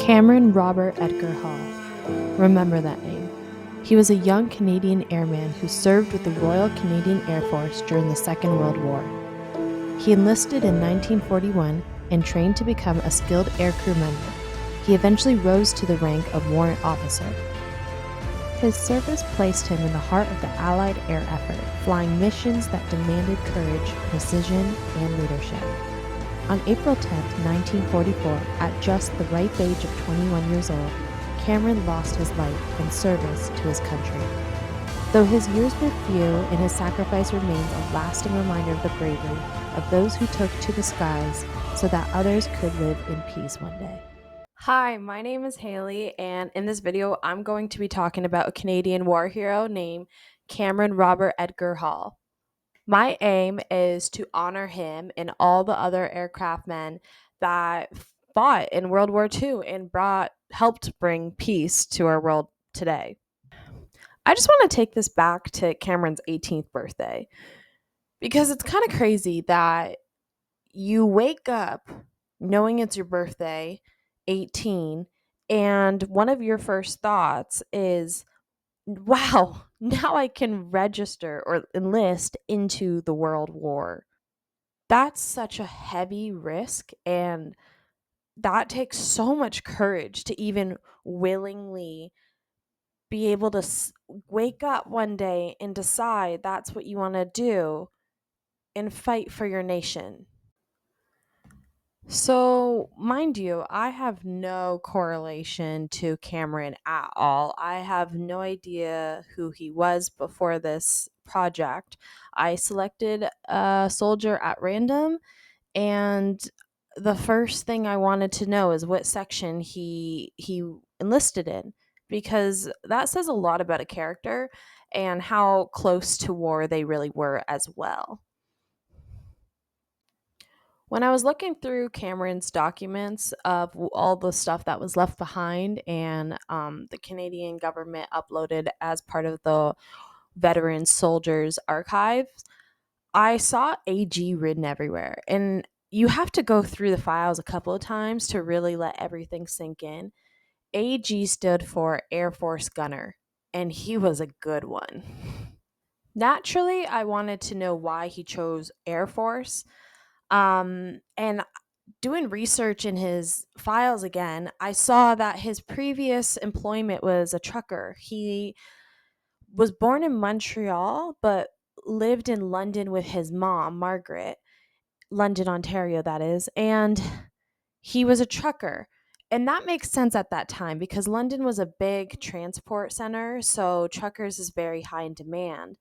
Cameron Robert Edgar Hall. Remember that name. He was a young Canadian airman who served with the Royal Canadian Air Force during the Second World War. He enlisted in 1941 and trained to become a skilled aircrew member. He eventually rose to the rank of warrant officer. His service placed him in the heart of the Allied air effort, flying missions that demanded courage, precision, and leadership. On April 10, 1944, at just the ripe age of 21 years old, Cameron lost his life in service to his country. Though his years were few and his sacrifice remains a lasting reminder of the bravery of those who took to the skies so that others could live in peace one day. Hi, my name is Haley, and in this video, I'm going to be talking about a Canadian war hero named Cameron Robert Edgar Hall. My aim is to honor him and all the other aircraft men that fought in World War II and helped bring peace to our world today. I just want to take this back to Cameron's 18th birthday because it's kind of crazy that you wake up knowing it's your birthday, 18, and one of your first thoughts is, wow, now I can register or enlist into the World War. That's such a heavy risk, and that takes so much courage to even willingly be able to wake up one day and decide that's what you want to do and fight for your nation. So, mind you, I have no correlation to Cameron at all. I have no idea who he was before this project. I selected a soldier at random, and the first thing I wanted to know is what section he enlisted in, because that says a lot about a character and how close to war they really were as well. When I was looking through Cameron's documents of all the stuff that was left behind and the Canadian government uploaded as part of the Veteran Soldiers Archives, I saw AG written everywhere. And you have to go through the files a couple of times to really let everything sink in. AG stood for Air Force Gunner, and he was a good one. Naturally, I wanted to know why he chose Air Force. And doing research in his files again, I saw that his previous employment was a trucker. He was born in Montreal, but lived in London with his mom, Margaret, London, Ontario, that is. And he was a trucker. And that makes sense at that time because London was a big transport center, so truckers is very high in demand.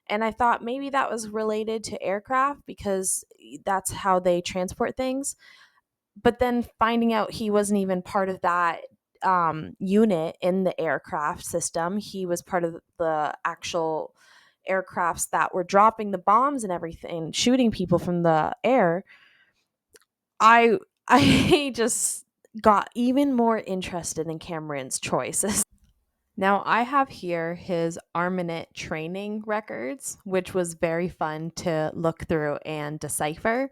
And I thought maybe that was related to aircraft because that's how they transport things. But then finding out he wasn't even part of that unit in the aircraft system, he was part of the actual aircrafts that were dropping the bombs and everything, shooting people from the air. I I just got even more interested in Cameron's choices. Now, I have here his armament training records, which was very fun to look through and decipher.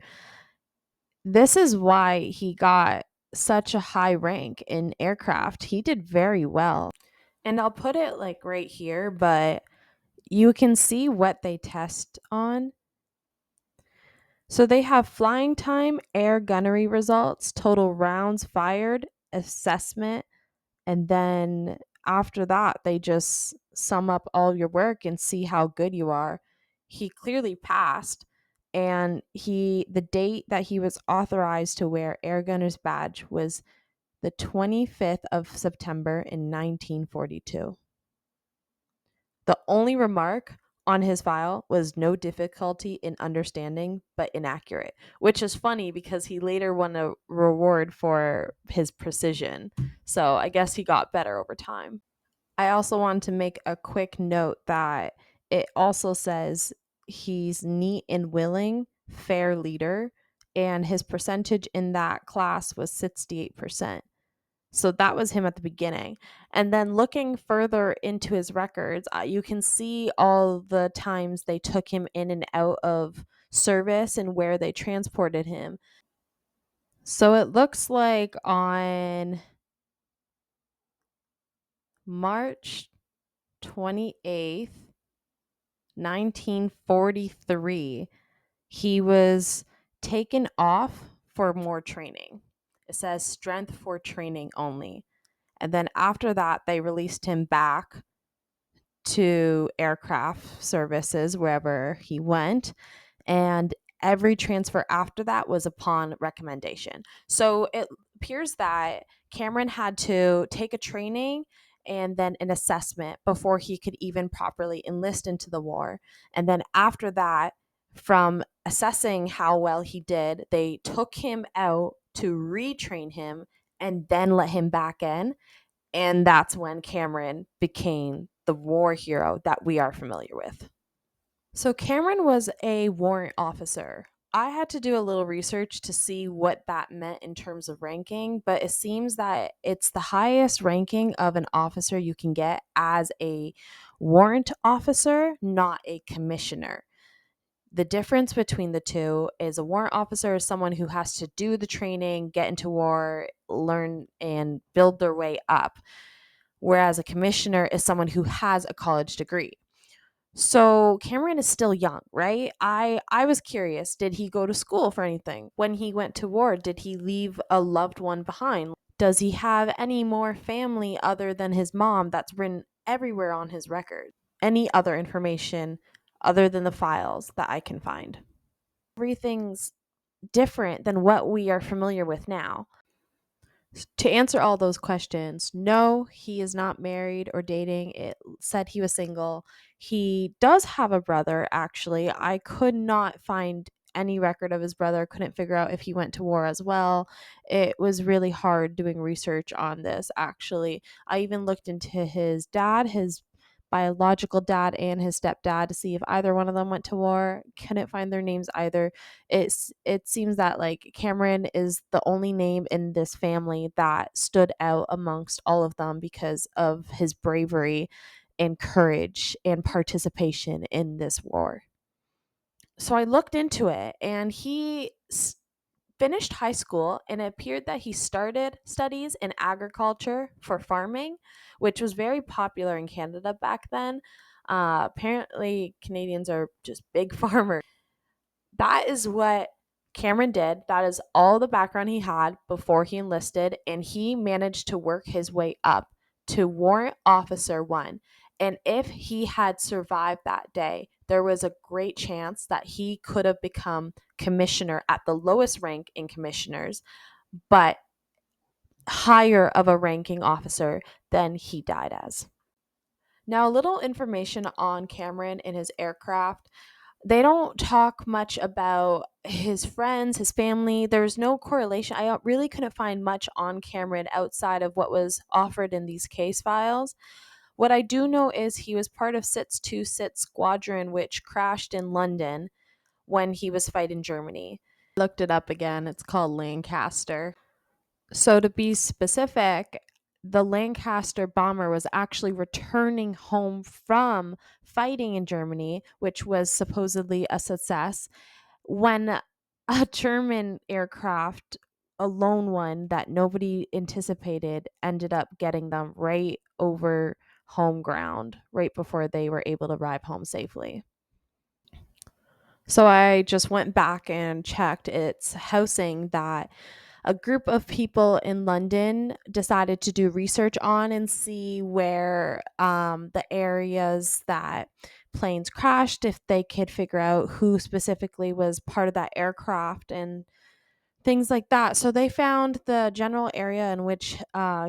This is why he got such a high rank in aircraft. He did very well. And I'll put it like right here, but you can see what they test on. So they have flying time, air gunnery results, total rounds fired, assessment, and then after that, they just sum up all your work and see how good you are. He clearly passed, and the date that he was authorized to wear air gunner's badge was the 25th of September in 1942. The only remark on his file was no difficulty in understanding, but inaccurate, which is funny because he later won a reward for his precision. So I guess he got better over time. I also want to make a quick note that it also says he's neat and willing, fair leader, and his percentage in that class was 68%. So that was him at the beginning. And then looking further into his records, you can see all the times they took him in and out of service and where they transported him. So it looks like on March 28th, 1943, he was taken off for more training. It says strength for training only. And then after that, they released him back to aircraft services wherever he went. And every transfer after that was upon recommendation. So it appears that Cameron had to take a training and then an assessment before he could even properly enlist into the war. And then after that, from assessing how well he did, they took him out to retrain him and then let him back in. And that's when Cameron became the war hero that we are familiar with. So Cameron was a warrant officer. I had to do a little research to see what that meant in terms of ranking, but it seems that it's the highest ranking of an officer you can get as a warrant officer, not a commissioner. The difference between the two is a warrant officer is someone who has to do the training, get into war, learn, and build their way up, whereas a commissioner is someone who has a college degree. So Cameron is still young, right? I was curious, did he go to school for anything? When he went to war, did he leave a loved one behind? Does he have any more family other than his mom that's written everywhere on his record? Any other information other than the files that I can find? Everything's different than what we are familiar with now. To answer all those questions, no, he is not married or dating. It said he was single. He does have a brother, actually. I could not find any record of his brother, couldn't figure out if he went to war as well. It was really hard doing research on this, actually. I even looked into his dad, his biological dad, and his stepdad to see if either one of them went to war. Couldn't find their names either. It seems that like Cameron is the only name in this family that stood out amongst all of them because of his bravery and courage and participation in this war. So I looked into it, and finished high school, and it appeared that he started studies in agriculture for farming, which was very popular in Canada back then. Apparently Canadians are just big farmers. That is what Cameron did. That is all the background he had before he enlisted, and he managed to work his way up to Warrant Officer 1. And if he had survived that day, there was a great chance that he could have become commissioner at the lowest rank in commissioners, but higher of a ranking officer than he died as. Now, a little information on Cameron and his aircraft. They don't talk much about his friends, his family. There's no correlation. I really couldn't find much on Cameron outside of what was offered in these case files. What I do know is he was part of SITS 2 SITS Squadron, which crashed in London when he was fighting Germany. I looked it up again. It's called Lancaster. So, to be specific, the Lancaster bomber was actually returning home from fighting in Germany, which was supposedly a success, when a German aircraft, a lone one that nobody anticipated, ended up getting them right over home ground right before they were able to arrive home safely. So I just went back and checked its housing that a group of people in London decided to do research on and see where the areas that planes crashed, if they could figure out who specifically was part of that aircraft and things like that. So they found the general area in which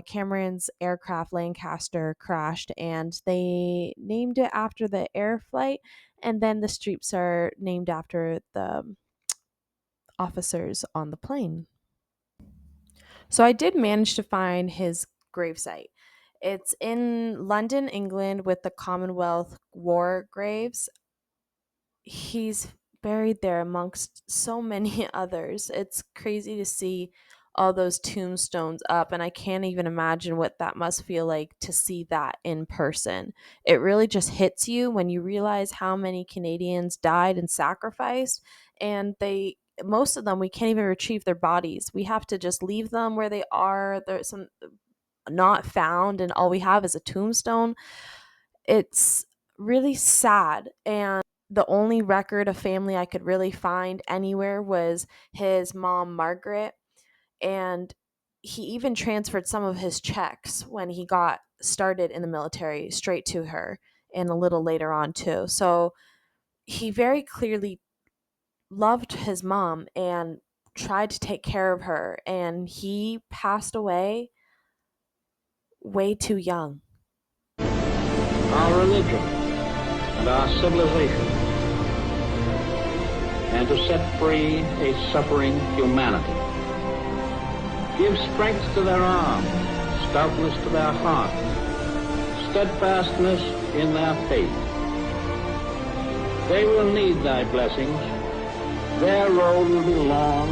Cameron's aircraft Lancaster crashed, and they named it after the air flight. And then the streets are named after the officers on the plane. So I did manage to find his gravesite. It's in London, England, with the Commonwealth War graves. He's buried there amongst so many others. It's crazy to see all those tombstones up, and I can't even imagine what that must feel like to see that in person. It really just hits you when you realize how many Canadians died and sacrificed, and most of them, we can't even retrieve their bodies. We have to just leave them where they are. There's some not found and all we have is a tombstone. It's really sad. And the only record of family I could really find anywhere was his mom, Margaret. And he even transferred some of his checks when he got started in the military straight to her, and a little later on too. So he very clearly loved his mom and tried to take care of her, and he passed away way too young. Our religion and our civilization, and to set free a suffering humanity. Give strength to their arms, stoutness to their hearts, steadfastness in their faith. They will need thy blessings. Their road will be long